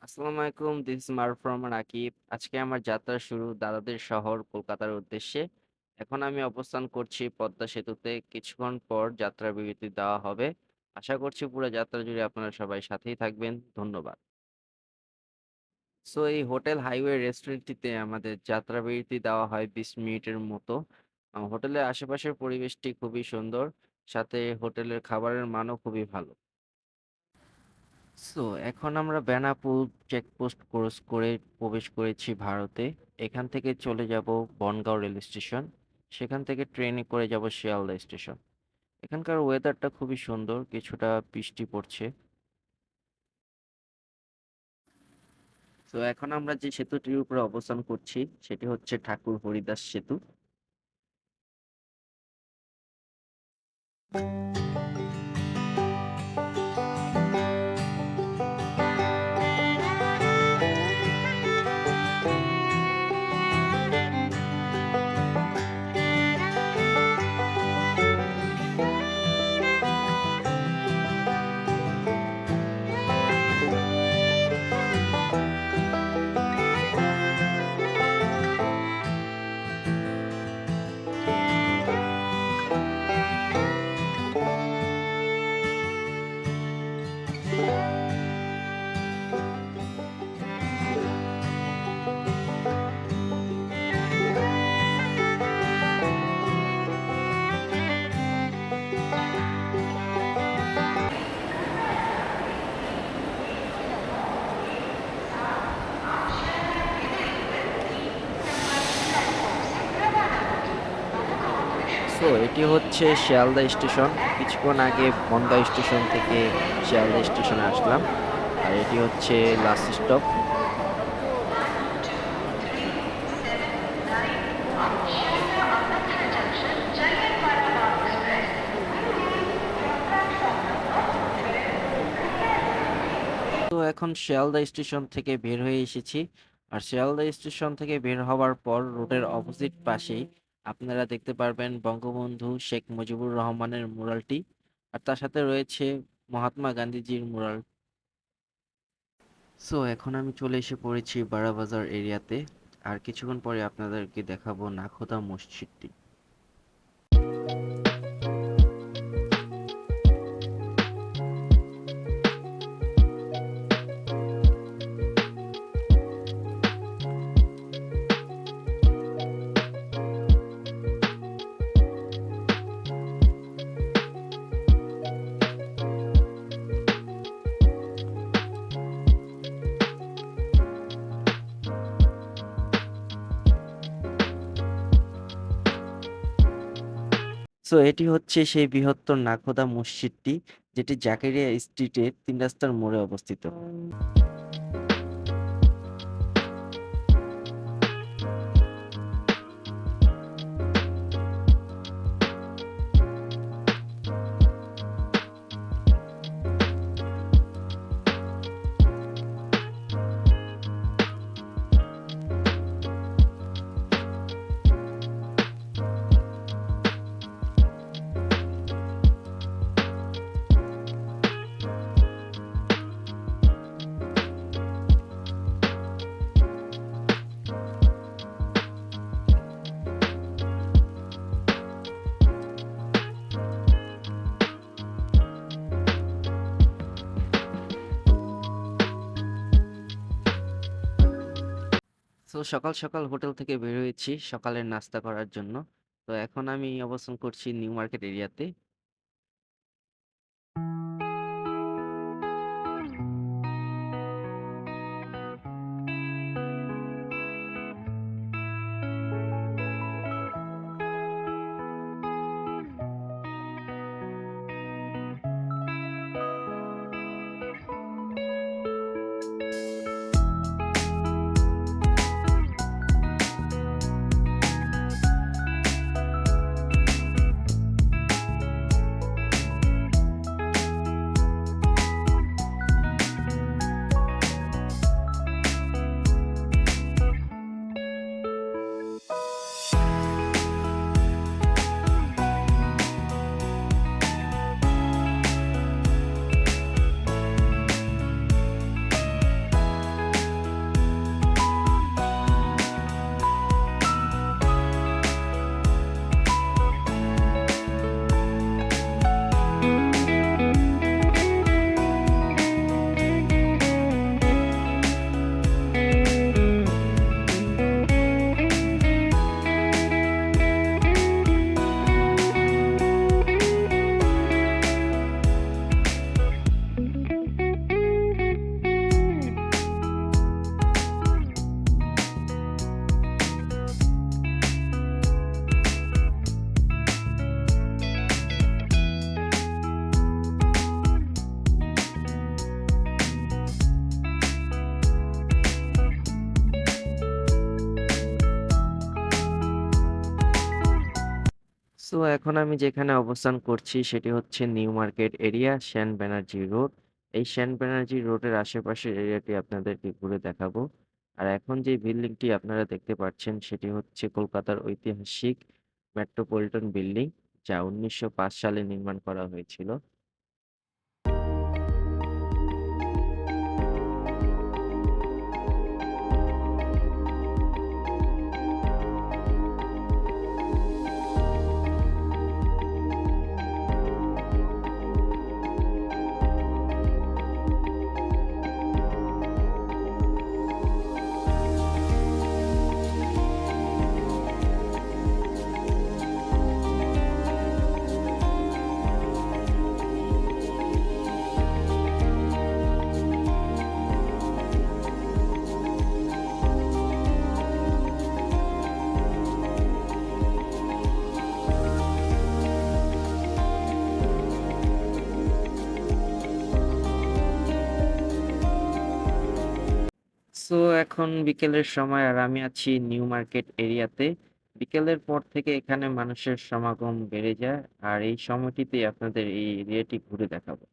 আসসালামু আলাইকুম, this is মারুফ রহমান আকিব। আজকে আমার যাত্রা শুরু দাদাদের শহর কলকাতার উদ্দেশ্যে। এখন আমি অবস্থান করছি পদ্মা সেতুতে। কিছুক্ষণ পর যাত্রা বিরতি দেওয়া হবে। আশা করছি পুরো যাত্রা জুড়ে আপনারা সবাই সাথেই থাকবেন। ধন্যবাদ। সো এই হোটেল হাইওয়ে রেস্টুরেন্টটিতে আমাদের যাত্রা বিরতি দেওয়া হয় 20 মিনিটের মতো। হোটেলের আশেপাশের পরিবেশটি খুবই সুন্দর, সাথে হোটেলের খাবারের মানও খুবই ভালো। সো এখন আমরা বেনাপোল চেকপোস্ট ক্রস করে প্রবেশ করেছি ভারতে। এখান থেকে চলে যাব বনগাঁও রেল স্টেশন। সেখান থেকে ট্রেনে করে যাব শিয়ালদা স্টেশন। এখানকার ওয়েদারটা খুবই সুন্দর, কিছুটা বৃষ্টি পড়ছে। তো এখন আমরা যে সেতুটির উপরে অবস্থান করছি সেটি হচ্ছে ঠাকুর হরিদাস সেতু। সো এটি হচ্ছে শিয়ালদা স্টেশন। কিছুক্ষণ আগে বনগাঁ স্টেশন থেকে শিয়ালদা স্টেশনে আসলাম, আর এটি হচ্ছে লাস্ট স্টপ। তো এখন শিয়ালদা স্টেশন থেকে বের হয়ে এসেছি। আর শিয়ালদা স্টেশন থেকে বের হওয়ার পর রোডের অপোজিট পাশেই আপনারা দেখতে পারবেন বঙ্গবন্ধু শেখ মুজিবুর রহমানের মুরালটি, আর তার সাথে রয়েছে মহাত্মা গান্ধীজির মুরাল। সো এখন আমি চলে এসে পড়েছি বারাবাজার এরিয়াতে। আর কিছুক্ষণ পরে আপনাদেরকে দেখাবো নাখোদা মসজিদটি। সো এটি হচ্ছে সেই বৃহত্তর নাখোদা মসজিদটি, যেটি জাকেরিয়া স্ট্রিটের 3 রাস্তার মোড়ে অবস্থিত। তো সকাল সকাল হোটেল থেকে বের হয়েছি সকালের নাস্তা করার জন্য। তো এখন আমি অবস্থান করছি নিউ মার্কেট এরিয়াতে। সো এখন আমি যেখানে অবস্থান করছি সেটি হচ্ছে new market area Sen Banerjee road. এই সেন ব্যানার্জি রোডের আশেপাশের এরিয়াটি আপনাদেরকে ঘুরে দেখাবো। আর এখন যে বিল্ডিংটি আপনারা দেখতে পাচ্ছেন সেটি হচ্ছে কলকাতার ঐতিহাসিক মেট্রোপলিটন বিল্ডিং, যা 1905 সালে নির্মাণ করা হয়েছিল। সো এখন বিকেলের সময় আর আমি আছি নিউ মার্কেট এরিয়াতে। বিকেলের পর থেকে এখানে মানুষের সমাগম বেড়ে যায় আর এই সময়টিতে আপনাদের এই এরিয়াটি ঘুরে দেখাবো।